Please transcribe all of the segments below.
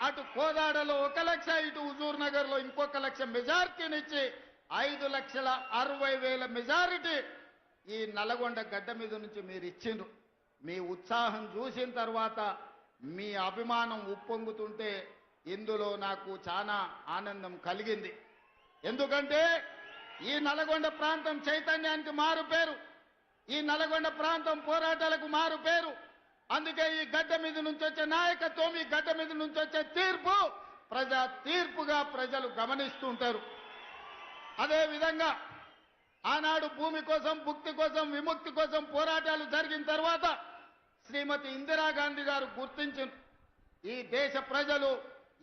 అటు కోదాడలో 1 లక్ష, ఇటు హుజూర్ నగర్ లో ఇంకొక లక్ష మెజారిటీనిచ్చి 5,60,000 మెజారిటీ ఈ నల్గొండ గడ్డ మీద నుంచి మీరు ఇచ్చిండ్రు. మీ ఉత్సాహం చూసిన తర్వాత మీ అభిమానం ఉప్పొంగుతుంటే ఇందులో నాకు చాలా ఆనందం కలిగింది. ఎందుకంటే ఈ నల్గొండ ప్రాంతం చైతన్యానికి మారు పేరు, ఈ నల్గొండ ప్రాంతం పోరాటాలకు మారు పేరు. అందుకే ఈ గడ్డ మీద నుంచి వచ్చే నాయకత్వం, ఈ గడ్డ మీద నుంచి వచ్చే తీర్పు ప్రజా తీర్పుగా ప్రజలు గమనిస్తుంటారు. అదేవిధంగా ఆనాడు భూమి కోసం, భుక్తి కోసం, విముక్తి కోసం పోరాటాలు జరిగిన తర్వాత శ్రీమతి ఇందిరాగాంధీ గారు గుర్తించారు ఈ దేశ ప్రజలు,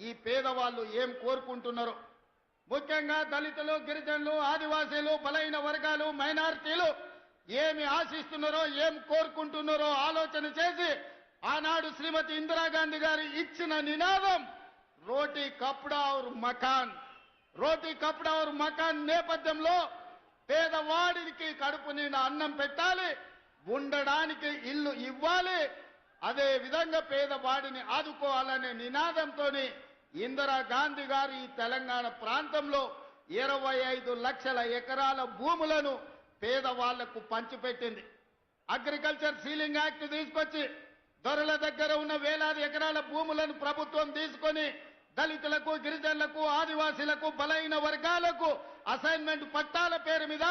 ఈ పేదవాళ్ళు ఏం కోరుకుంటున్నారో. ముఖ్యంగా దళితులు, గిరిజనులు, ఆదివాసీలు, బలైన వర్గాలు, మైనారిటీలు ఏమి ఆశిస్తున్నారో, ఏం కోరుకుంటున్నారో ఆలోచన చేసి ఆనాడు శ్రీమతి ఇందిరాగాంధీ గారు ఇచ్చిన నినాదం రోటీ కప్డా ఔర్ మకాన్. రోటీ కప్డా ఔర్ మకాన్ నేపథ్యంలో పేదవాడికి కడుపు నిండా అన్నం పెట్టాలి, ఉండడానికి ఇల్లు ఇవ్వాలి, అదే విధంగా పేదవాడిని ఆదుకోవాలనే నినాదంతో ఇందిరాగాంధీ గారు ఈ తెలంగాణ ప్రాంతంలో 25 లక్షల ఎకరాల భూములను పేదవాళ్లకు పంచిపెట్టింది. అగ్రికల్చర్ సీలింగ్ యాక్ట్ తీసుకొచ్చి దొరల దగ్గర ఉన్న వేలాది ఎకరాల భూములను ప్రభుత్వం తీసుకొని దళితులకు, గిరిజనులకు, ఆదివాసీలకు, బలైన వర్గాలకు అసైన్మెంట్ పట్టాల పేరు మీద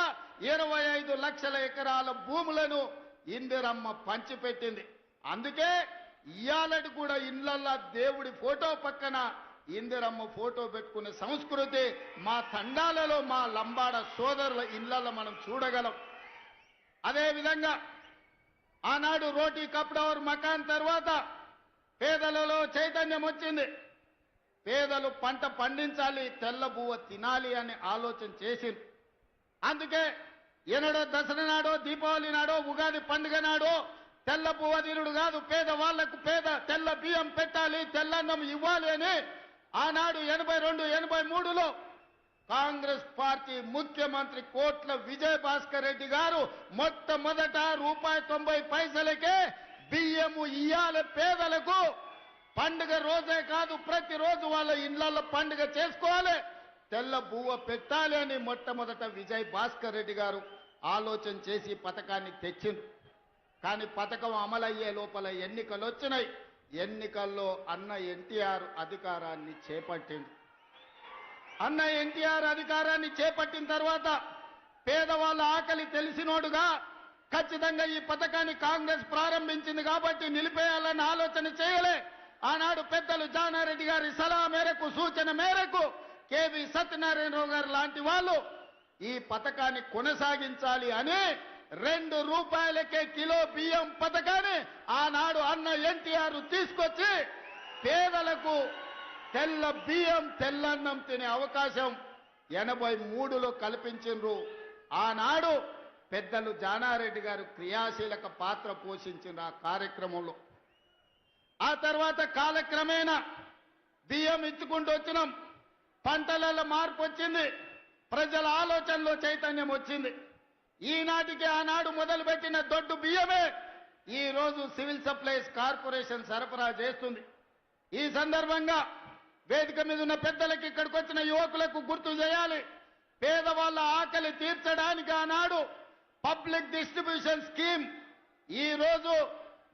25 లక్షల ఎకరాల భూములను ఇందిరమ్మ పంచిపెట్టింది. అందుకే ఇయాలటి కూడా ఇళ్లల్లా దేవుడి ఫోటో పక్కన ఇందిరమ్మ ఫోటో పెట్టుకునే సంస్కృతి మా తండాలలో, మా లంబాడ సోదరుల ఇళ్లలో మనం చూడగలం. అదేవిధంగా ఆనాడు రోటీ కప్డా ఔర్ మకాన్ తర్వాత పేదలలో చైతన్యం వచ్చింది. పేదలు పంట పండించాలి, తెల్ల బువ్వ తినాలి అని ఆలోచన చేసింది. అందుకే ఎన్నడో దసరా నాడో, దీపావళి నాడో, ఉగాది పండుగ నాడో తెల్ల బువ్వ తినుడు కాదు, పేదవాళ్లకు తెల్ల బియ్యం పెట్టాలి, తెల్లన్నం ఇవ్వాలి అని ఆనాడు 82, 83లో కాంగ్రెస్ పార్టీ ముఖ్యమంత్రి కోట్ల విజయ్ భాస్కర్ రెడ్డి గారు మొట్టమొదట ₹90 బియ్యము ఇయ్యాలి పేదలకు. పండుగ రోజే కాదు, ప్రతిరోజు వాళ్ళ ఇళ్లలో పండుగ చేసుకోవాలి, తెల్ల బువ్వ పెట్టాలి అని మొట్టమొదట విజయ్ భాస్కర్ రెడ్డి గారు ఆలోచన చేసి పథకాన్ని తెచ్చింది. కానీ పథకం అమలయ్యే లోపల ఎన్నికలు వచ్చినాయి. ఎన్నికల్లో అన్న ఎన్టీఆర్ అధికారాన్ని చేపట్టింది. అన్న ఎన్టీఆర్ అధికారాన్ని చేపట్టిన తర్వాత పేదవాళ్ళ ఆకలి తెలిసినోడుగా ఖచ్చితంగా ఈ పథకాన్ని కాంగ్రెస్ ప్రారంభించింది కాబట్టి నిలిపేయాలని ఆలోచన చేయలే. ఆనాడు పెద్దలు జానారెడ్డి గారి సలహా మేరకు, సూచన మేరకు కేవీ సత్యనారాయణరావు గారు లాంటి వాళ్ళు ఈ పథకాన్ని కొనసాగించాలి అని ₹2 కిలో బియ్యం పథకాన్ని ఆనాడు అన్న ఎన్టీఆర్ తీసుకొచ్చి పేదలకు తెల్ల బియ్యం, తెల్లన్నం తినే అవకాశం 83లో కల్పించిండ్రు. ఆనాడు పెద్దలు జానారెడ్డి గారు క్రియాశీలక పాత్ర పోషించిన ఆ కార్యక్రమంలో. ఆ తర్వాత కాలక్రమేణా బియ్యం ఇచ్చుకుంటూ వచ్చినాం, పంటలలో మార్పు వచ్చింది, ప్రజల ఆలోచనలో చైతన్యం వచ్చింది. ఈనాటికి ఆనాడు మొదలుపెట్టిన దొడ్డు బియ్యమే ఈ రోజు సివిల్ సప్లైస్ కార్పొరేషన్ సరఫరా చేస్తుంది. ఈ సందర్భంగా వేదిక మీద ఉన్న పెద్దలకు, ఇక్కడికి వచ్చిన యువకులకు గుర్తు చేయాలి, పేదవాళ్ళ ఆకలి తీర్చడానికి ఆనాడు పబ్లిక్ డిస్ట్రిబ్యూషన్ స్కీమ్, ఈ రోజు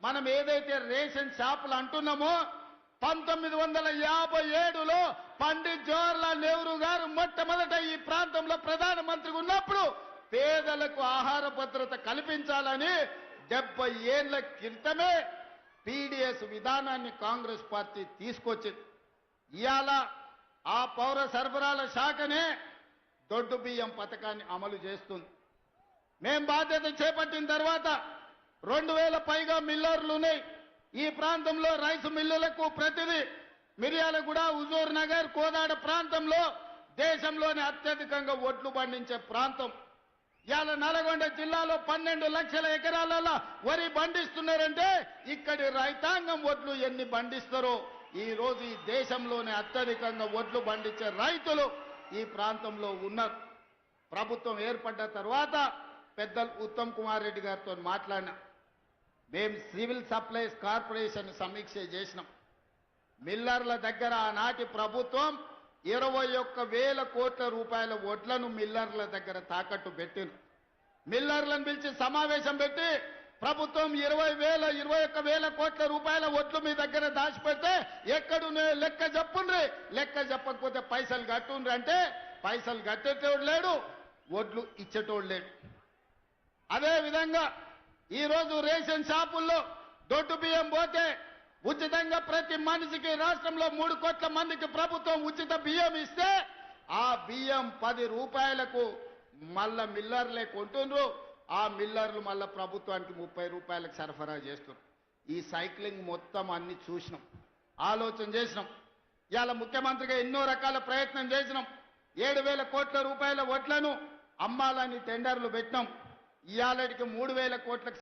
మనం ఏదైతే రేషన్ షాపులు అంటున్నామో 1957లో పండిత్ జవహర్లాల్ నెహ్రూ గారు మొట్టమొదట ఈ ప్రాంతంలో ప్రధానమంత్రిగా ఉన్నప్పుడు పేదలకు ఆహార భద్రత కల్పించాలని 70 ఏళ్ల క్రితమే పీడీఎస్ విధానాన్ని కాంగ్రెస్ పార్టీ తీసుకొచ్చింది. ఇవాళ ఆ పౌర సరఫరాల శాఖనే దొడ్డు బియ్యం పథకాన్ని అమలు చేస్తుంది. మేం బాధ్యత చేపట్టిన తర్వాత 2000 పైగా మిల్లర్లు ఉన్నాయి ఈ ప్రాంతంలో. రైసు మిల్లులకు ప్రతిదీ మిర్యాలగూడ, హుజూర్ నగర్, కోదాడ ప్రాంతంలో దేశంలోనే అత్యధికంగా ఒడ్లు పండించే ప్రాంతం. ఇవాళ నల్గొండ జిల్లాలో 12 లక్షల ఎకరాలలో వరి పండిస్తున్నారంటే ఇక్కడి రైతాంగం ఒడ్లు ఎన్ని పండిస్తారో, ఈ రోజు ఈ దేశంలోనే అత్యధికంగా ఒడ్లు పండించే రైతులు ఈ ప్రాంతంలో ఉన్నారు. ప్రభుత్వం ఏర్పడ్డ తర్వాత పెద్దలు ఉత్తమ్ కుమార్ రెడ్డి గారితో మాట్లాడినా. మేము సివిల్ సప్లైస్ కార్పొరేషన్ సమీక్ష చేసినాం. మిల్లర్ల దగ్గర ఆనాటి ప్రభుత్వం 21,000 కోట్ల రూపాయల వడ్లను మిల్లర్ల దగ్గర తాకట్టు పెట్టింది. మిల్లర్లను పిలిచి సమావేశం పెట్టి ప్రభుత్వం 21,000 కోట్ల రూపాయల వడ్లు మీ దగ్గర దాచిపెడితే ఎక్కడునే లెక్క చెప్పుండ్రి, లెక్క చెప్పకపోతే పైసలు కట్టుండ్రి అంటే పైసలు కట్టేటోడు లేడు, వడ్లు ఇచ్చేటోడు లేడు. అదే విధంగా ఈరోజు రేషన్ షాపుల్లో దొడ్డు బియ్యం పోతే ఉచితంగా ప్రతి మనిషికి రాష్ట్రంలో 3 కోట్ల మందికి ప్రభుత్వం ఉచిత బియ్యం ఇస్తే ఆ బియ్యం 10 రూపాయలకు మళ్ళా మిల్లర్లే కొంటుండ్రు. ఆ మిల్లర్లు మళ్ళా ప్రభుత్వానికి 30 రూపాయలకు సరఫరా చేస్తున్నారు. ఈ సైక్లింగ్ మొత్తం అన్ని చూసినాం, ఆలోచన చేసినాం. ఇవాళ ముఖ్యమంత్రిగా ఎన్నో రకాల ప్రయత్నం చేసినాం. 7,000 కోట్ల రూపాయల వడ్లను అమ్మాలని టెండర్లు పెట్టినాం. ఇవాళకి 3,000 కోట్లకు